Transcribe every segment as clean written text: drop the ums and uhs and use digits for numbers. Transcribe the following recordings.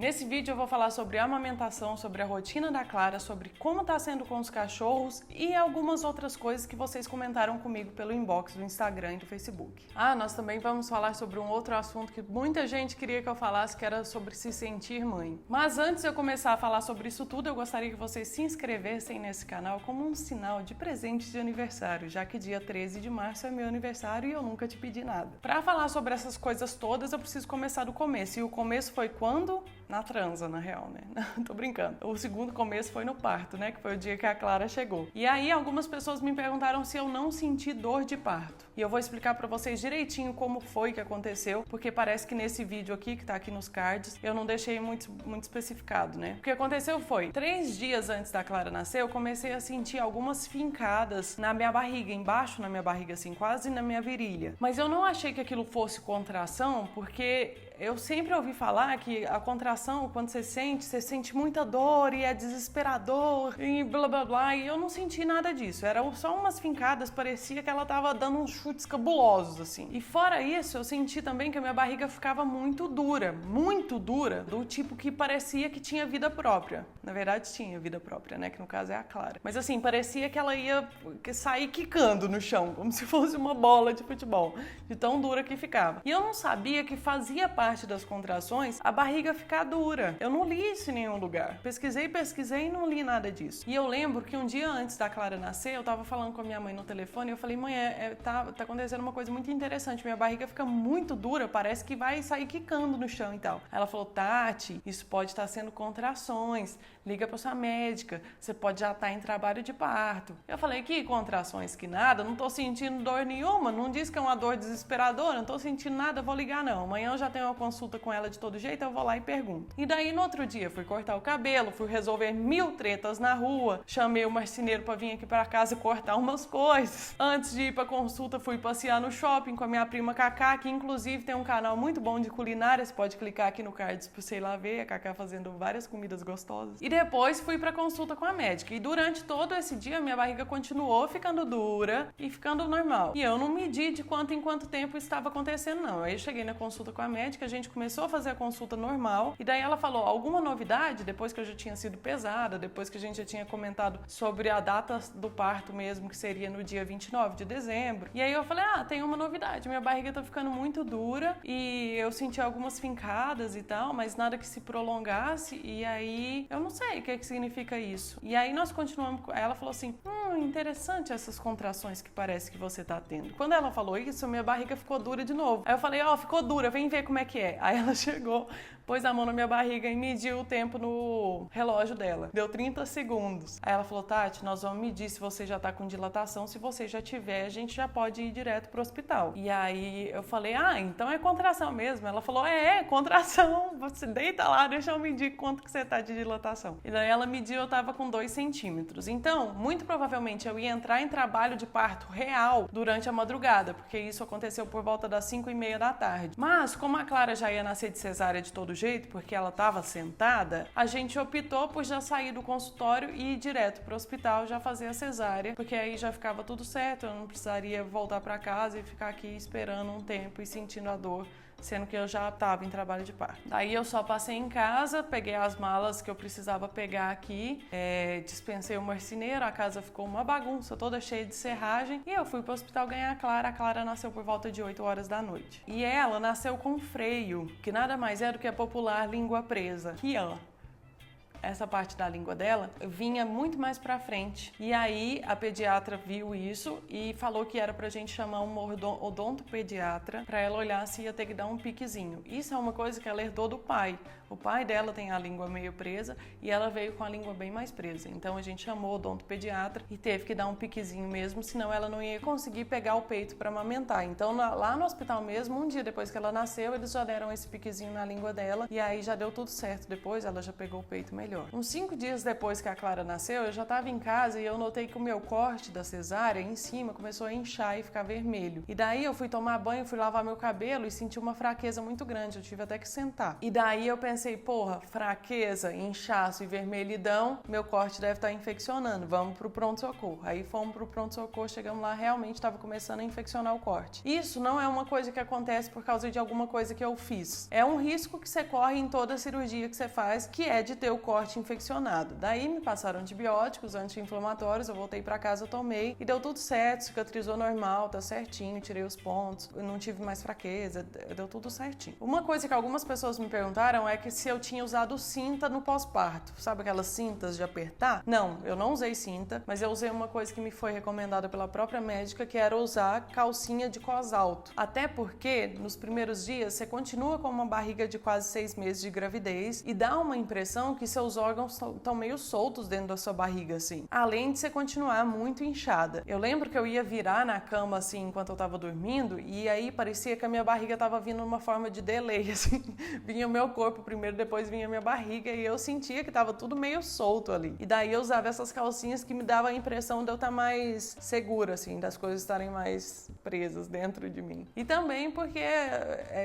Nesse vídeo eu vou falar sobre a amamentação, sobre a rotina da Clara, sobre como tá sendo com os cachorros e algumas outras coisas que vocês comentaram comigo pelo inbox do Instagram e do Facebook. Nós também vamos falar sobre um outro assunto que muita gente queria que eu falasse, que era sobre se sentir mãe. Mas antes de eu começar a falar sobre isso tudo, eu gostaria que vocês se inscrevessem nesse canal como um sinal de presente de aniversário, já que dia 13 de março é meu aniversário e eu nunca te pedi nada. Pra falar sobre essas coisas todas, eu preciso começar do começo. E o começo foi quando? Na transa, na real, né? Tô brincando. O segundo começo foi no parto, né? Que foi o dia que a Clara chegou. E aí, algumas pessoas me perguntaram se eu não senti dor de parto. E eu vou explicar pra vocês direitinho como foi que aconteceu, porque parece que nesse vídeo aqui, que tá aqui nos cards, eu não deixei muito especificado, né? O que aconteceu foi, 3 dias antes da Clara nascer, eu comecei a sentir algumas fincadas na minha barriga, embaixo na minha barriga, assim, quase na minha virilha. Mas eu não achei que aquilo fosse contração, porque eu sempre ouvi falar que a contração, quando você sente muita dor e é desesperador e blá blá blá, e eu não senti nada disso. Era só umas fincadas, parecia que ela tava dando uns chutes cabulosos, assim. E fora isso, eu senti também que a minha barriga ficava muito dura, do tipo que parecia que tinha vida própria. Na verdade, tinha vida própria, né? Que no caso é a Clara. Mas assim, parecia que ela ia sair quicando no chão, como se fosse uma bola de futebol, de tão dura que ficava. E eu não sabia que fazia parte das contrações a barriga ficar dura. Eu não li isso em nenhum lugar. Pesquisei e não li nada disso. E eu lembro que um dia antes da Clara nascer, eu tava falando com a minha mãe no telefone e eu falei, mãe, tá acontecendo uma coisa muito interessante. Minha barriga fica muito dura, parece que vai sair quicando no chão e tal. Aí ela falou, Tati, isso pode estar sendo contrações. Liga pra sua médica. Você pode já estar em trabalho de parto. Eu falei, que contrações, que nada. Não tô sentindo dor nenhuma. Não diz que é uma dor desesperadora. Não tô sentindo nada, vou ligar não. Amanhã eu já tenho uma consulta com ela de todo jeito, eu vou lá e pergunto. E daí no outro dia fui cortar o cabelo, fui resolver 1000 tretas na rua, chamei o marceneiro pra vir aqui pra casa cortar umas coisas. Antes de ir pra consulta fui passear no shopping com a minha prima Cacá, que inclusive tem um canal muito bom de culinária, você pode clicar aqui no card pra você ir lá ver a Cacá fazendo várias comidas gostosas. E depois fui pra consulta com a médica. E durante todo esse dia minha barriga continuou ficando dura e ficando normal. E eu não medi de quanto em quanto tempo estava acontecendo não. Aí eu cheguei na consulta com a médica, a gente começou a fazer a consulta normal e daí ela falou, alguma novidade? Depois que eu já tinha sido pesada, depois que a gente já tinha comentado sobre a data do parto mesmo, que seria no dia 29 de dezembro. E aí eu falei, tem uma novidade, minha barriga tá ficando muito dura e eu senti algumas fincadas e tal, mas nada que se prolongasse e aí eu não sei o que significa isso. E aí nós continuamos, ela falou assim, interessante essas contrações que parece que você tá tendo. Quando ela falou isso, minha barriga ficou dura de novo. Aí eu falei, ficou dura, vem ver como é que é. Aí ela chegou, pôs a mão na minha barriga e mediu o tempo no relógio dela. Deu 30 segundos. Aí ela falou, Tati, nós vamos medir se você já tá com dilatação. Se você já tiver, a gente já pode ir direto pro hospital. E aí eu falei, então é contração mesmo. Ela falou, contração. Você deita lá, deixa eu medir quanto que você tá de dilatação. E daí ela mediu, eu tava com 2 centímetros. Então, muito provavelmente eu ia entrar em trabalho de parto real durante a madrugada, porque isso aconteceu por volta das 5:30 da tarde. Mas, como a Clara já ia nascer de cesárea de todo jeito, porque ela estava sentada, a gente optou por já sair do consultório e ir direto pro hospital, já fazer a cesárea, porque aí já ficava tudo certo, eu não precisaria voltar para casa e ficar aqui esperando um tempo e sentindo a dor, sendo que eu já estava em trabalho de parto. Daí eu só passei em casa, peguei as malas que eu precisava pegar aqui, dispensei o marceneiro, a casa ficou uma bagunça, toda cheia de serragem, e eu fui pro hospital ganhar a Clara. A Clara nasceu por volta de 8 horas da noite. E ela nasceu com freio, que nada mais é do que a popular língua presa, que essa parte da língua dela vinha muito mais pra frente. E aí a pediatra viu isso e falou que era pra gente chamar um odontopediatra pra ela olhar se ia ter que dar um piquezinho. Isso é uma coisa que ela herdou do pai. O pai dela tem a língua meio presa e ela veio com a língua bem mais presa. Então a gente chamou o odontopediatra e teve que dar um piquezinho mesmo, senão ela não ia conseguir pegar o peito pra amamentar. Então lá no hospital mesmo, um dia depois que ela nasceu, eles já deram esse piquezinho na língua dela e aí já deu tudo certo. Depois ela já pegou o peito mesmo. melhor. Uns 5 dias depois que a Clara nasceu, eu já estava em casa e eu notei que o meu corte da cesárea em cima começou a inchar e ficar vermelho. E daí eu fui tomar banho, fui lavar meu cabelo e senti uma fraqueza muito grande, eu tive até que sentar. E daí eu pensei, porra, fraqueza, inchaço e vermelhidão, meu corte deve estar infeccionando, vamos pro pronto-socorro. Aí fomos pro pronto-socorro, chegamos lá, realmente estava começando a infeccionar o corte. Isso não é uma coisa que acontece por causa de alguma coisa que eu fiz. É um risco que você corre em toda cirurgia que você faz, que é de ter o corte infeccionado. Daí me passaram antibióticos, anti-inflamatórios, eu voltei pra casa, tomei e deu tudo certo, cicatrizou normal, tá certinho, tirei os pontos, eu não tive mais fraqueza, deu tudo certinho. Uma coisa que algumas pessoas me perguntaram é que se eu tinha usado cinta no pós-parto, sabe aquelas cintas de apertar? Não, eu não usei cinta, mas eu usei uma coisa que me foi recomendada pela própria médica, que era usar calcinha de cós alto. Até porque nos primeiros dias você continua com uma barriga de quase 6 meses de gravidez e dá uma impressão que seus órgãos estão meio soltos dentro da sua barriga, assim. Além de você continuar muito inchada. Eu lembro que eu ia virar na cama, assim, enquanto eu tava dormindo, e aí parecia que a minha barriga tava vindo numa forma de delay, assim. Vinha o meu corpo primeiro, depois vinha a minha barriga, e eu sentia que tava tudo meio solto ali. E daí eu usava essas calcinhas que me davam a impressão de eu estar mais segura, assim, das coisas estarem mais presas dentro de mim. E também porque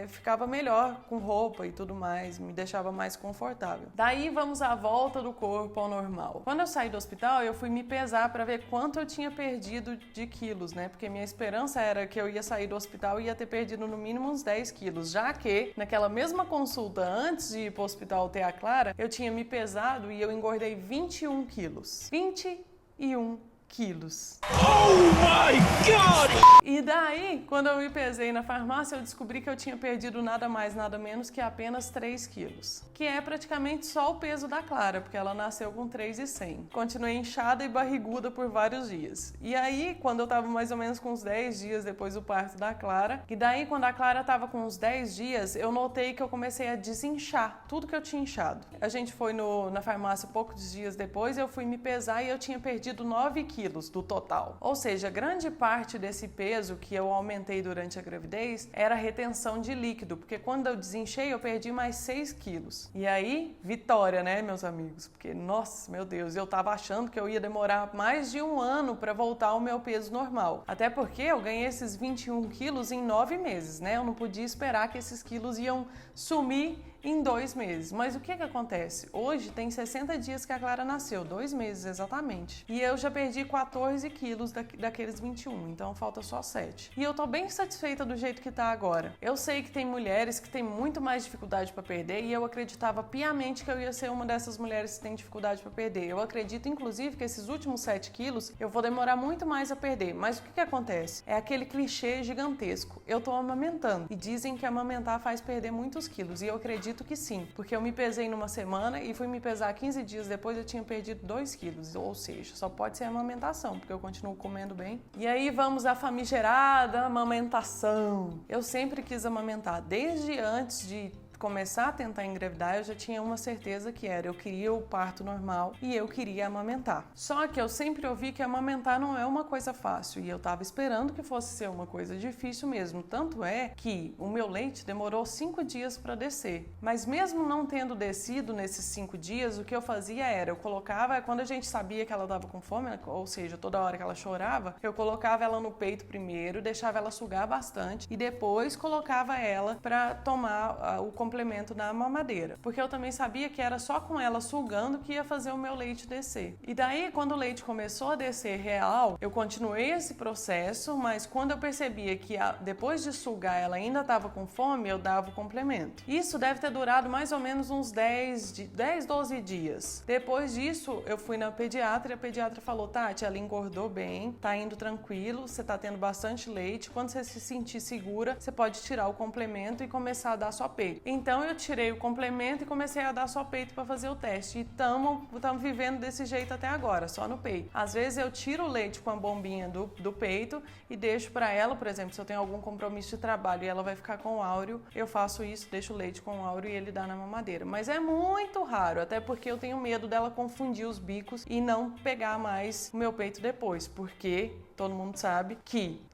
ficava melhor com roupa e tudo mais, me deixava mais confortável. Daí vamos à volta do corpo ao normal. Quando eu saí do hospital, eu fui me pesar para ver quanto eu tinha perdido de quilos, né? Porque minha esperança era que eu ia sair do hospital e ia ter perdido no mínimo uns 10 quilos, já que naquela mesma consulta antes de ir pro hospital ter a Clara, eu tinha me pesado e eu engordei 21 quilos. 21 quilos. Oh my God! E daí, quando eu me pesei na farmácia, eu descobri que eu tinha perdido nada mais, nada menos que apenas 3 quilos. Que é praticamente só o peso da Clara, porque ela nasceu com 3,100. Continuei inchada e barriguda por vários dias. E aí, quando eu tava mais ou menos com uns 10 dias depois do parto da Clara, e daí quando a Clara tava com uns 10 dias, eu notei que eu comecei a desinchar tudo que eu tinha inchado. A gente foi na farmácia poucos dias depois, eu fui me pesar e eu tinha perdido 9 quilos do total. Ou seja, grande parte desse peso que eu aumentei durante a gravidez era retenção de líquido, porque quando eu desinchei eu perdi mais 6 quilos. E aí, vitória, né, meus amigos? Porque, nossa, meu Deus, eu tava achando que eu ia demorar mais de um ano para voltar ao meu peso normal. Até porque eu ganhei esses 21 quilos em 9 meses, né? Eu não podia esperar que esses quilos iam sumir em 2 meses. Mas o que acontece? Hoje tem 60 dias que a Clara nasceu, 2 meses exatamente. E eu já perdi 14 quilos daqueles 21, então falta só 7. E eu tô bem satisfeita do jeito que tá agora. Eu sei que tem mulheres que têm muito mais dificuldade para perder e eu acreditava piamente que eu ia ser uma dessas mulheres que tem dificuldade para perder. Eu acredito, inclusive, que esses últimos 7 quilos eu vou demorar muito mais a perder. Mas o que acontece? É aquele clichê gigantesco. Eu tô amamentando e dizem que amamentar faz perder muitos quilos e eu acredito que sim, porque eu me pesei numa semana e fui me pesar 15 dias depois eu tinha perdido 2 quilos, ou seja, só pode ser a amamentação, porque eu continuo comendo bem. E aí vamos à famigerada amamentação. Eu sempre quis amamentar, desde antes de começar a tentar engravidar, eu já tinha uma certeza que era, eu queria o parto normal e eu queria amamentar. Só que eu sempre ouvi que amamentar não é uma coisa fácil e eu tava esperando que fosse ser uma coisa difícil mesmo. Tanto é que o meu leite demorou 5 dias para descer. Mas mesmo não tendo descido nesses 5 dias, o que eu fazia era, eu colocava, quando a gente sabia que ela tava com fome, ou seja, toda hora que ela chorava, eu colocava ela no peito primeiro, deixava ela sugar bastante e depois colocava ela para tomar o complemento na mamadeira, porque eu também sabia que era só com ela sugando que ia fazer o meu leite descer. E daí, quando o leite começou a descer real, eu continuei esse processo, mas quando eu percebia que depois de sugar ela ainda estava com fome, eu dava o complemento. Isso deve ter durado mais ou menos uns 10, 12 dias. Depois disso, eu fui na pediatra e a pediatra falou, Tati, ela engordou bem, tá indo tranquilo, você tá tendo bastante leite, quando você se sentir segura, você pode tirar o complemento e começar a dar só peito. Então eu tirei o complemento e comecei a dar só peito para fazer o teste. E estamos vivendo desse jeito até agora, só no peito. Às vezes eu tiro o leite com a bombinha do peito e deixo para ela, por exemplo, se eu tenho algum compromisso de trabalho e ela vai ficar com o áureo, eu faço isso, deixo o leite com o áureo e ele dá na mamadeira. Mas é muito raro, até porque eu tenho medo dela confundir os bicos e não pegar mais o meu peito depois, porque todo mundo sabe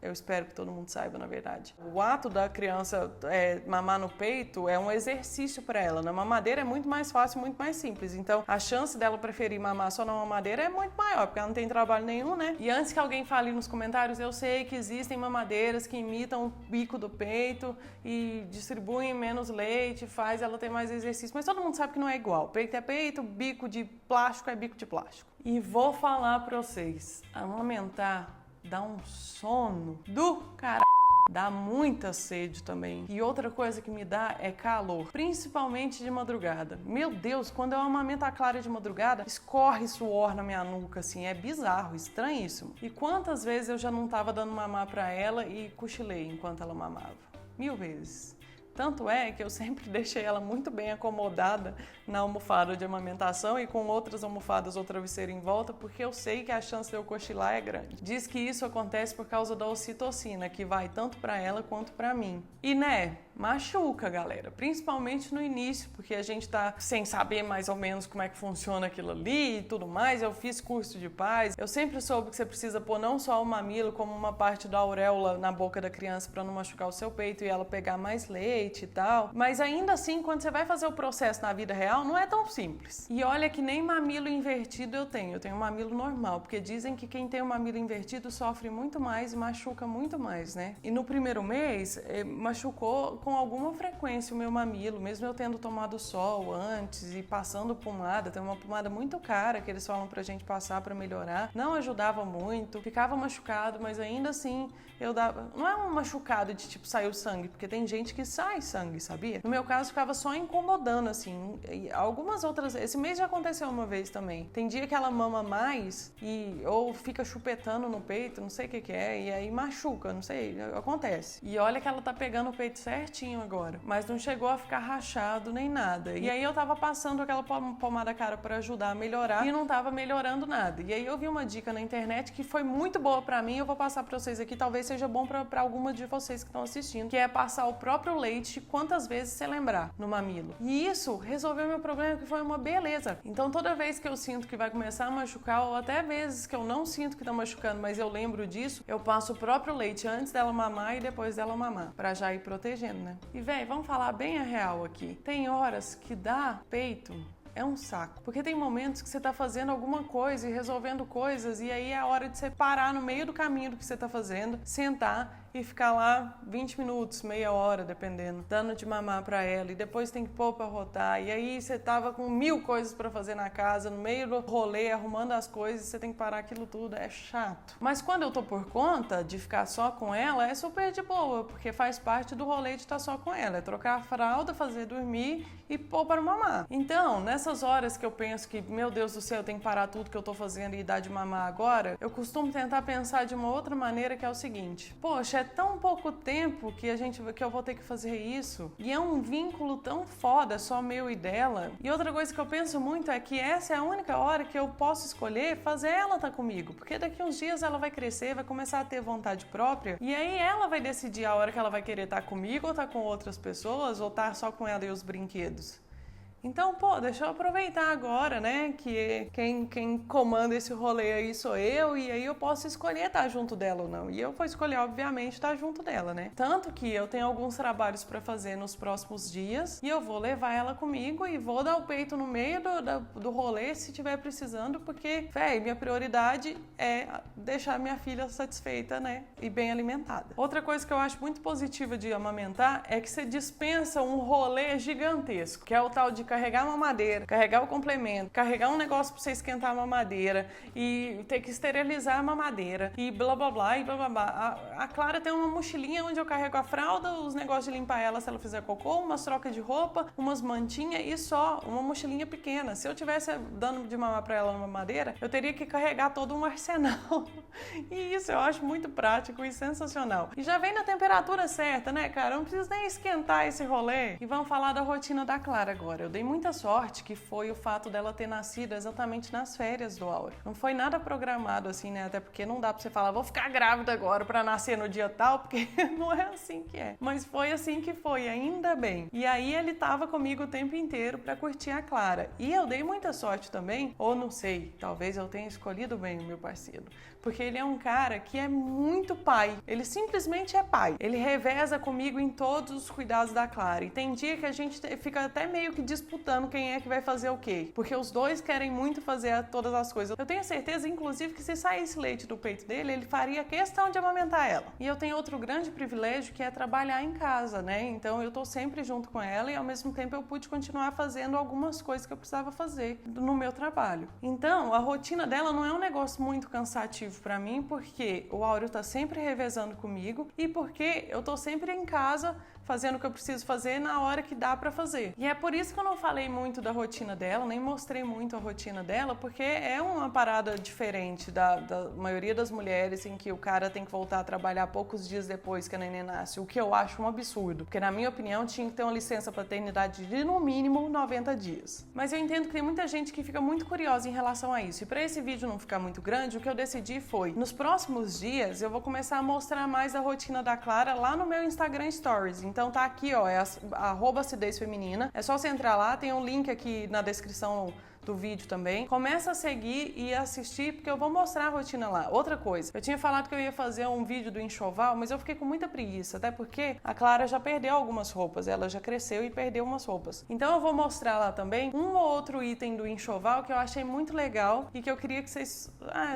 eu espero que todo mundo saiba, na verdade. O ato da criança mamar no peito é um exercício para ela. Na mamadeira é muito mais fácil, muito mais simples. Então, a chance dela preferir mamar só na mamadeira é muito maior, porque ela não tem trabalho nenhum, né? E antes que alguém fale nos comentários, eu sei que existem mamadeiras que imitam o bico do peito e distribuem menos leite, faz ela ter mais exercício, mas todo mundo sabe que não é igual. Peito é peito, bico de plástico é bico de plástico. E vou falar pra vocês, amamentar dá um sono do caralho. Dá muita sede também. E outra coisa que me dá é calor, principalmente de madrugada. Meu Deus, quando eu amamento a Clara de madrugada, escorre suor na minha nuca, assim, é bizarro, estranhíssimo. E quantas vezes eu já não tava dando mamar pra ela e cochilei enquanto ela mamava? 1000 vezes. Tanto é que eu sempre deixei ela muito bem acomodada na almofada de amamentação e com outras almofadas ou travesseiro em volta, porque eu sei que a chance de eu cochilar é grande. Diz que isso acontece por causa da ocitocina, que vai tanto para ela quanto para mim. E machuca, galera, principalmente no início, porque a gente tá sem saber mais ou menos como é que funciona aquilo ali e tudo mais. Eu fiz curso de pais, eu sempre soube que você precisa pôr não só o mamilo, como uma parte da auréola na boca da criança para não machucar o seu peito e ela pegar mais leite e tal. Mas ainda assim, quando você vai fazer o processo na vida real, não é tão simples. E olha que nem mamilo invertido eu tenho um mamilo normal, porque dizem que quem tem o mamilo invertido sofre muito mais e machuca muito mais, né? E no primeiro mês, machucou com alguma frequência o meu mamilo, mesmo eu tendo tomado sol antes e passando pomada. Tem uma pomada muito cara que eles falam pra gente passar pra melhorar. Não ajudava muito, ficava machucado, mas ainda assim eu dava... Não é um machucado de tipo saiu sangue, porque tem gente que sai sangue, sabia? No meu caso ficava só incomodando, assim. E algumas outras... Esse mês já aconteceu uma vez também. Tem dia que ela mama mais ou fica chupetando no peito, não sei o que é, e aí machuca, não sei, acontece. E olha que ela tá pegando o peito certinho agora, mas não chegou a ficar rachado nem nada. E aí eu tava passando aquela pomada cara para ajudar a melhorar e não tava melhorando nada. E aí eu vi uma dica na internet que foi muito boa pra mim, eu vou passar pra vocês aqui, talvez seja bom pra algumas de vocês que estão assistindo, que é passar o próprio leite quantas vezes você lembrar no mamilo. E isso resolveu meu problema, que foi uma beleza. Então toda vez que eu sinto que vai começar a machucar, ou até vezes que eu não sinto que tá machucando, mas eu lembro disso, eu passo o próprio leite antes dela mamar e depois dela mamar, pra já ir protegendo, né? E vamos falar bem a real aqui. Tem horas que dá peito é um saco. Porque tem momentos que você tá fazendo alguma coisa e resolvendo coisas, e aí é a hora de você parar no meio do caminho do que você tá fazendo, sentar e ficar lá 20 minutos, meia hora, dependendo, dando de mamar pra ela, e depois tem que pôr pra rotar, e aí você tava com 1000 coisas pra fazer na casa, no meio do rolê, arrumando as coisas, você tem que parar aquilo tudo, é chato. Mas quando eu tô por conta de ficar só com ela, é super de boa, porque faz parte do rolê de estar só com ela, é trocar a fralda, fazer dormir e pôr para mamar. Então, nessas horas que eu penso que, meu Deus do céu, eu tenho que parar tudo que eu tô fazendo e dar de mamar agora, eu costumo tentar pensar de uma outra maneira, que é o seguinte: poxa, é tão pouco tempo que eu vou ter que fazer isso, e é um vínculo tão foda, só meu e dela. E outra coisa que eu penso muito é que essa é a única hora que eu posso escolher fazer ela estar comigo, porque daqui uns dias ela vai crescer, vai começar a ter vontade própria, e aí ela vai decidir a hora que ela vai querer estar comigo, ou estar com outras pessoas, ou estar só com ela e os brinquedos. Então, deixa eu aproveitar agora, né, que quem comanda esse rolê aí sou eu, e aí eu posso escolher estar junto dela ou não. E eu vou escolher, obviamente, estar junto dela, né? Tanto que eu tenho alguns trabalhos pra fazer nos próximos dias, e eu vou levar ela comigo e vou dar o peito no meio do rolê se tiver precisando, porque, minha prioridade é deixar minha filha satisfeita, né, e bem alimentada. Outra coisa que eu acho muito positiva de amamentar é que você dispensa um rolê gigantesco, que é o tal de carregar a mamadeira, carregar o complemento, carregar um negócio pra você esquentar a mamadeira e ter que esterilizar a mamadeira e blá blá blá e blá blá blá. A Clara tem uma mochilinha onde eu carrego a fralda, os negócios de limpar ela se ela fizer cocô, umas trocas de roupa, umas mantinhas e só, uma mochilinha pequena. Se eu tivesse dando de mamar pra ela na mamadeira, eu teria que carregar todo um arsenal. E isso eu acho muito prático e sensacional. E já vem na temperatura certa, né, cara? Eu não preciso nem esquentar esse rolê. E vamos falar da rotina da Clara agora. Eu dei muita sorte que foi o fato dela ter nascido exatamente nas férias do Áureo. Não foi nada programado assim, né? Até porque não dá pra você falar, vou ficar grávida agora pra nascer no dia tal, porque não é assim que é. Mas foi assim que foi, ainda bem. E aí ele tava comigo o tempo inteiro pra curtir a Clara. E eu dei muita sorte também, ou não sei, talvez eu tenha escolhido bem o meu parceiro. Porque ele é um cara que é muito pai. Ele simplesmente é pai. Ele reveza comigo em todos os cuidados da Clara. E tem dia que a gente fica até meio que disputando quem é que vai fazer o quê. Porque os dois querem muito fazer todas as coisas. Eu tenho certeza, inclusive, que se saísse leite do peito dele, ele faria questão de amamentar ela. E eu tenho outro grande privilégio que é trabalhar em casa, né? Então eu tô sempre junto com ela e ao mesmo tempo eu pude continuar fazendo algumas coisas que eu precisava fazer no meu trabalho. Então a rotina dela não é um negócio muito cansativo pra mim, porque o Áureo tá sempre revezando comigo e porque eu tô sempre em casa fazendo o que eu preciso fazer na hora que dá pra fazer. E é por isso que eu não falei muito da rotina dela, nem mostrei muito a rotina dela, porque é uma parada diferente da maioria das mulheres em que o cara tem que voltar a trabalhar poucos dias depois que a neném nasce, o que eu acho um absurdo, porque na minha opinião tinha que ter uma licença paternidade de no mínimo 90 dias. Mas eu entendo que tem muita gente que fica muito curiosa em relação a isso, e para esse vídeo não ficar muito grande, o que eu decidi foi, nos próximos dias eu vou começar a mostrar mais a rotina da Clara lá no meu Instagram Stories. Então tá aqui, ó, é @acidez feminina. É só você entrar lá, tem um link aqui na descrição do vídeo também. Começa a seguir e assistir, porque eu vou mostrar a rotina lá. Outra coisa, eu tinha falado que eu ia fazer um vídeo do enxoval, mas eu fiquei com muita preguiça, até porque a Clara já perdeu algumas roupas, ela já cresceu e perdeu umas roupas. Então eu vou mostrar lá também um ou outro item do enxoval que eu achei muito legal e que eu queria que vocês,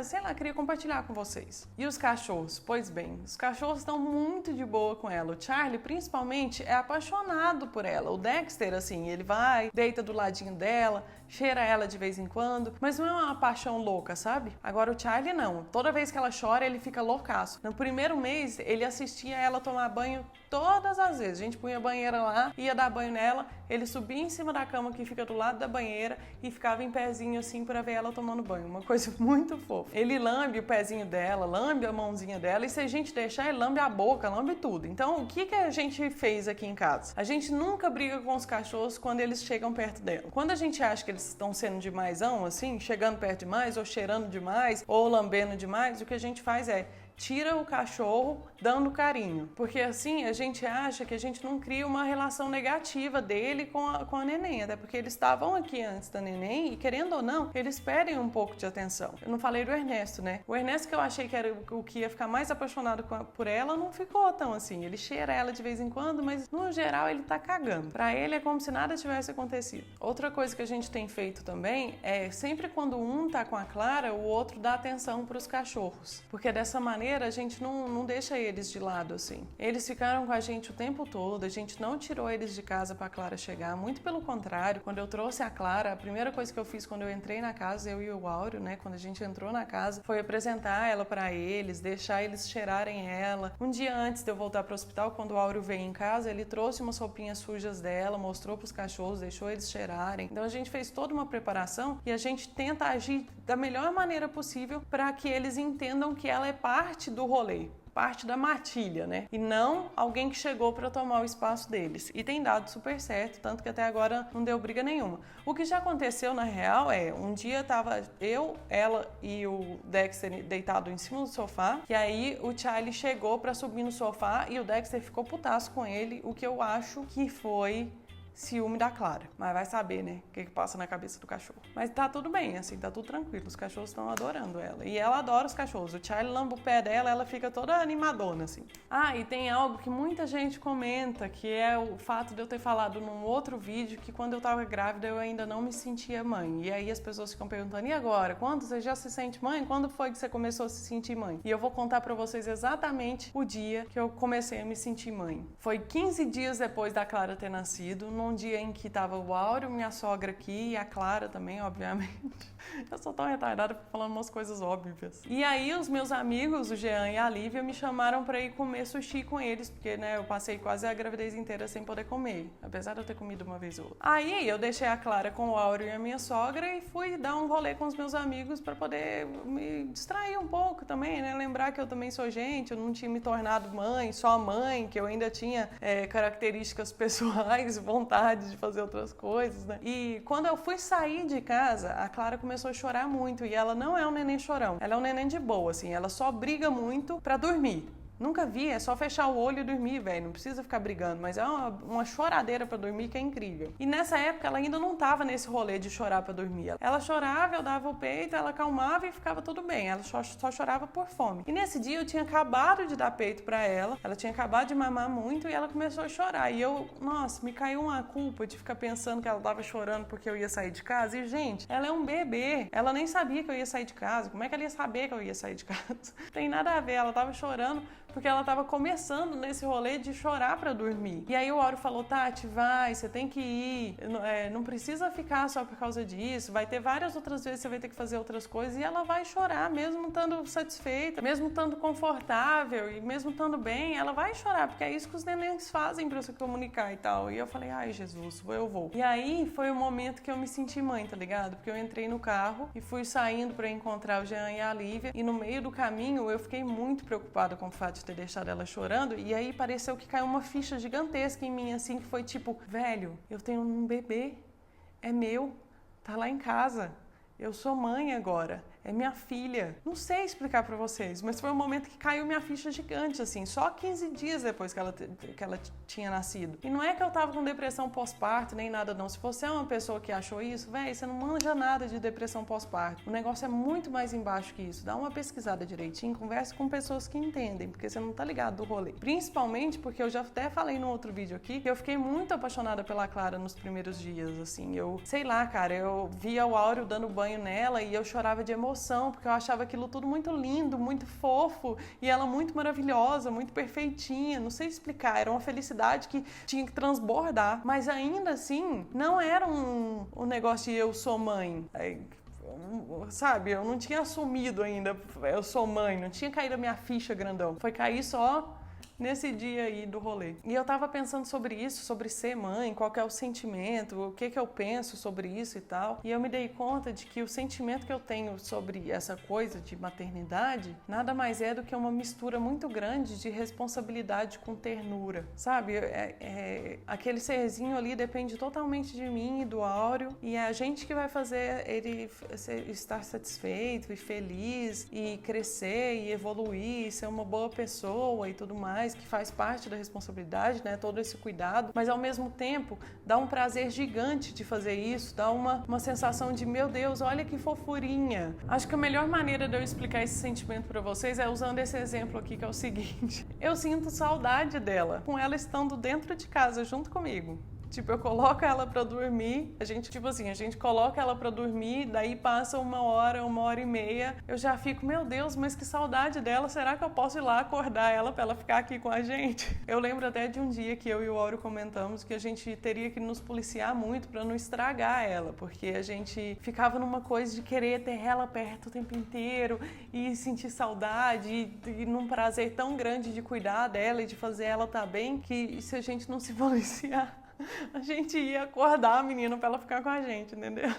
sei lá, queria compartilhar com vocês. E os cachorros? Pois bem, os cachorros estão muito de boa com ela. O Charlie, principalmente, é apaixonado por ela. O Dexter, assim, ele vai, deita do ladinho dela, cheira ela de vez em quando, mas não é uma paixão louca, sabe? Agora o Charlie não. Toda vez que ela chora, ele fica loucaço. No primeiro mês, ele assistia ela tomar banho todas as vezes. A gente punha a banheira lá, ia dar banho nela, ele subia em cima da cama que fica do lado da banheira e ficava em pezinho assim pra ver ela tomando banho. Uma coisa muito fofa. Ele lambe o pezinho dela, lambe a mãozinha dela e se a gente deixar, ele lambe a boca, lambe tudo. Então, o que a gente fez aqui em casa? A gente nunca briga com os cachorros quando eles chegam perto dela. Quando a gente acha que eles estão sendo demaisão, assim, chegando perto demais, ou cheirando demais, ou lambendo demais, o que a gente faz é tira o cachorro dando carinho. Porque assim a gente acha que a gente não cria uma relação negativa dele com a neném. Até porque eles estavam aqui antes da neném e, querendo ou não, eles pedem um pouco de atenção. Eu não falei do Ernesto, né? O Ernesto, que eu achei que era o que ia ficar mais apaixonado por ela, não ficou tão assim. Ele cheira ela de vez em quando, mas no geral ele tá cagando. Pra ele é como se nada tivesse acontecido. Outra coisa que a gente tem feito também é sempre quando um tá com a Clara, o outro dá atenção pros cachorros. Porque dessa maneira a gente não deixa eles de lado, assim. Eles ficaram com a gente o tempo todo, a gente não tirou eles de casa pra Clara chegar, muito pelo contrário. Quando eu trouxe a Clara, a primeira coisa que eu fiz quando eu entrei na casa, eu e o Áureo, né, quando a gente entrou na casa, foi apresentar ela pra eles, deixar eles cheirarem ela. Um dia antes de eu voltar pro hospital, quando o Áureo veio em casa, ele trouxe umas roupinhas sujas dela, mostrou pros cachorros, deixou eles cheirarem. Então a gente fez toda uma preparação e a gente tenta agir da melhor maneira possível para que eles entendam que ela é parte do rolê, parte da matilha, né? E não alguém que chegou para tomar o espaço deles. E tem dado super certo, tanto que até agora não deu briga nenhuma. O que já aconteceu na real é, um dia tava eu, ela e o Dexter deitado em cima do sofá, e aí o Charlie chegou para subir no sofá e o Dexter ficou putaço com ele, o que eu acho que foi ciúme da Clara. Mas vai saber, né? O que passa na cabeça do cachorro. Mas tá tudo bem, assim, tá tudo tranquilo. Os cachorros estão adorando ela. E ela adora os cachorros. O Charlie lamba o pé dela, ela fica toda animadona, assim. Ah, e tem algo que muita gente comenta, que é o fato de eu ter falado num outro vídeo que quando eu tava grávida eu ainda não me sentia mãe. E aí as pessoas ficam perguntando, e agora? Quando você já se sente mãe? Quando foi que você começou a se sentir mãe? E eu vou contar pra vocês exatamente o dia que eu comecei a me sentir mãe. Foi 15 dias depois da Clara ter nascido, num dia em que tava o Áureo, minha sogra aqui e a Clara também, obviamente. Eu sou tão retardada falando umas coisas óbvias. E aí os meus amigos, o Jean e a Lívia, me chamaram pra ir comer sushi com eles, porque, né, eu passei quase a gravidez inteira sem poder comer, apesar de eu ter comido uma vez ou outra. Aí eu deixei a Clara com o Áureo e a minha sogra e fui dar um rolê com os meus amigos pra poder me distrair um pouco também, né, lembrar que eu também sou gente, eu não tinha me tornado mãe, só mãe, que eu ainda tinha características pessoais, vontade vontade de fazer outras coisas, né? E quando eu fui sair de casa, a Clara começou a chorar muito. E ela não é um neném chorão. Ela é um neném de boa, assim. Ela só briga muito pra dormir. Nunca vi, é só fechar o olho e dormir, velho. Não precisa ficar brigando, mas é uma choradeira pra dormir que é incrível. E nessa época ela ainda não tava nesse rolê de chorar pra dormir. Ela chorava, eu dava o peito, ela acalmava e ficava tudo bem. Ela só chorava por fome. E nesse dia eu tinha acabado de dar peito pra ela tinha acabado de mamar muito e ela começou a chorar. E eu, nossa, me caiu uma culpa de ficar pensando que ela tava chorando porque eu ia sair de casa. E, gente, ela é um bebê. Ela nem sabia que eu ia sair de casa. Como é que ela ia saber que eu ia sair de casa? Não tem nada a ver. Ela tava chorando porque ela estava começando nesse rolê de chorar para dormir. E aí o Auro falou, Tati, vai, você tem que ir, não precisa ficar só por causa disso, vai ter várias outras vezes que você vai ter que fazer outras coisas e ela vai chorar, mesmo estando satisfeita, mesmo estando confortável e mesmo estando bem, ela vai chorar, porque é isso que os nenéns fazem para se comunicar e tal. E eu falei, ai Jesus, eu vou. E aí foi o momento que eu me senti mãe, tá ligado? Porque eu entrei no carro e fui saindo para encontrar o Jean e a Lívia e no meio do caminho eu fiquei muito preocupada com o fato de ter deixado ela chorando, e aí pareceu que caiu uma ficha gigantesca em mim, assim, que foi tipo, velho, eu tenho um bebê, é meu, tá lá em casa, eu sou mãe agora, é minha filha. Não sei explicar pra vocês, mas foi um momento que caiu minha ficha gigante, assim, só 15 dias depois que ela tinha nascido. E não é que eu tava com depressão pós-parto, nem nada não. Se você é uma pessoa que achou isso, véi, você não manja nada de depressão pós-parto. O negócio é muito mais embaixo que isso. Dá uma pesquisada direitinho, converse com pessoas que entendem, porque você não tá ligado do rolê. Principalmente porque eu já até falei no outro vídeo aqui, que eu fiquei muito apaixonada pela Clara nos primeiros dias, assim. Eu, sei lá, cara, eu via o Áureo dando banho nela e eu chorava de emoção, porque eu achava aquilo tudo muito lindo, muito fofo, e ela muito maravilhosa, muito perfeitinha, não sei explicar, era uma felicidade que tinha que transbordar, mas ainda assim, não era um negócio de eu sou mãe, sabe, eu não tinha assumido ainda, eu sou mãe, não tinha caído a minha ficha grandão, foi cair só nesse dia aí do rolê. E eu tava pensando sobre isso, sobre ser mãe, qual que é o sentimento, o que eu penso sobre isso e tal. E eu me dei conta de que o sentimento que eu tenho sobre essa coisa de maternidade nada mais é do que uma mistura muito grande de responsabilidade com ternura, sabe? Aquele serzinho ali depende totalmente de mim e do Áureo, e é a gente que vai fazer ele estar satisfeito e feliz e crescer e evoluir, e ser uma boa pessoa e tudo mais, que faz parte da responsabilidade, né? Todo esse cuidado, mas ao mesmo tempo dá um prazer gigante de fazer isso, dá uma sensação de, meu Deus, olha que fofurinha. Acho que a melhor maneira de eu explicar esse sentimento para vocês é usando esse exemplo aqui, que é o seguinte: eu sinto saudade dela, com ela estando dentro de casa junto comigo. Tipo, eu coloco ela pra dormir, a gente coloca ela pra dormir, daí passa 1 hora e meia, eu já fico, meu Deus, mas que saudade dela, será que eu posso ir lá acordar ela pra ela ficar aqui com a gente? Eu lembro até de um dia que eu e o Áureo comentamos que a gente teria que nos policiar muito pra não estragar ela, porque a gente ficava numa coisa de querer ter ela perto o tempo inteiro e sentir saudade e num prazer tão grande de cuidar dela e de fazer ela estar bem, que se a gente não se policiar, a gente ia acordar a menina pra ela ficar com a gente, entendeu?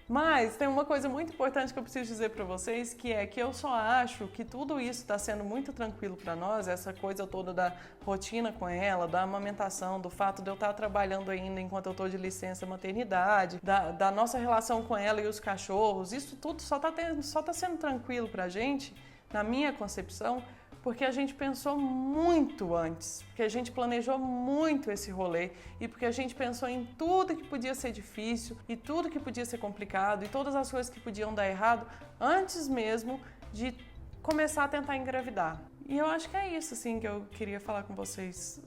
Mas tem uma coisa muito importante que eu preciso dizer pra vocês, que é que eu só acho que tudo isso tá sendo muito tranquilo pra nós, essa coisa toda da rotina com ela, da amamentação, do fato de eu estar trabalhando ainda enquanto eu tô de licença maternidade, da nossa relação com ela e os cachorros, isso tudo só tá sendo tranquilo pra gente, na minha concepção, porque a gente pensou muito antes, porque a gente planejou muito esse rolê e porque a gente pensou em tudo que podia ser difícil e tudo que podia ser complicado e todas as coisas que podiam dar errado antes mesmo de começar a tentar engravidar. E eu acho que é isso, assim, que eu queria falar com vocês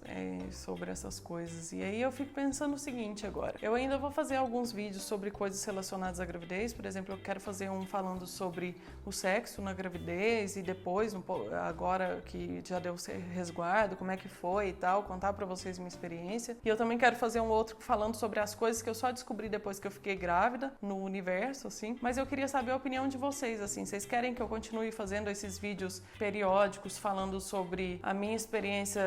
sobre essas coisas. E aí eu fico pensando o seguinte agora. Eu ainda vou fazer alguns vídeos sobre coisas relacionadas à gravidez. Por exemplo, eu quero fazer um falando sobre o sexo na gravidez e depois, agora que já deu resguardo, como é que foi e tal, contar pra vocês minha experiência. E eu também quero fazer um outro falando sobre as coisas que eu só descobri depois que eu fiquei grávida, no universo, assim. Mas eu queria saber a opinião de vocês, assim. Vocês querem que eu continue fazendo esses vídeos periódicos, falando sobre a minha experiência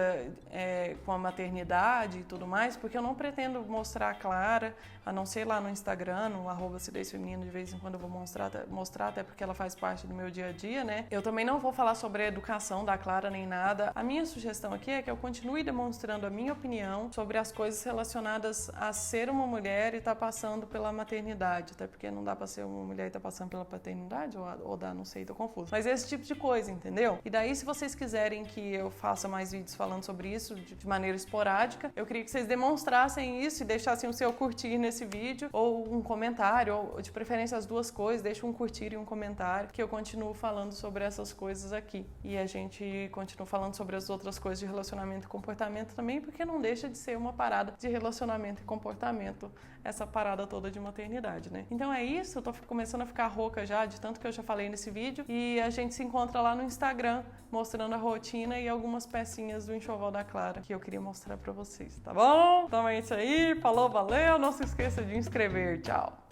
com a maternidade e tudo mais, porque eu não pretendo mostrar a Clara, a não ser lá no Instagram, no @acidezfeminino, de vez em quando eu vou mostrar, até porque ela faz parte do meu dia a dia, né? Eu também não vou falar sobre a educação da Clara nem nada. A minha sugestão aqui é que eu continue demonstrando a minha opinião sobre as coisas relacionadas a ser uma mulher e estar passando pela maternidade, até porque não dá pra ser uma mulher e estar passando pela paternidade, ou dá, não sei, tô confuso. Mas esse tipo de coisa, entendeu? E daí, se vocês quiserem que eu faça mais vídeos falando sobre isso de maneira esporádica, eu queria que vocês demonstrassem isso e deixassem o seu curtir nesse vídeo, ou um comentário, ou de preferência as duas coisas, deixa um curtir e um comentário, que eu continuo falando sobre essas coisas aqui. E a gente continua falando sobre as outras coisas de relacionamento e comportamento também, porque não deixa de ser uma parada de relacionamento e comportamento, essa parada toda de maternidade, né? Então é isso, eu tô começando a ficar rouca já, de tanto que eu já falei nesse vídeo, e a gente se encontra lá no Instagram, mostrando a rotina e algumas pecinhas do enxoval da Clara, que eu queria mostrar pra vocês, tá bom? Então é isso aí, falou, valeu, não se esqueça de inscrever, tchau!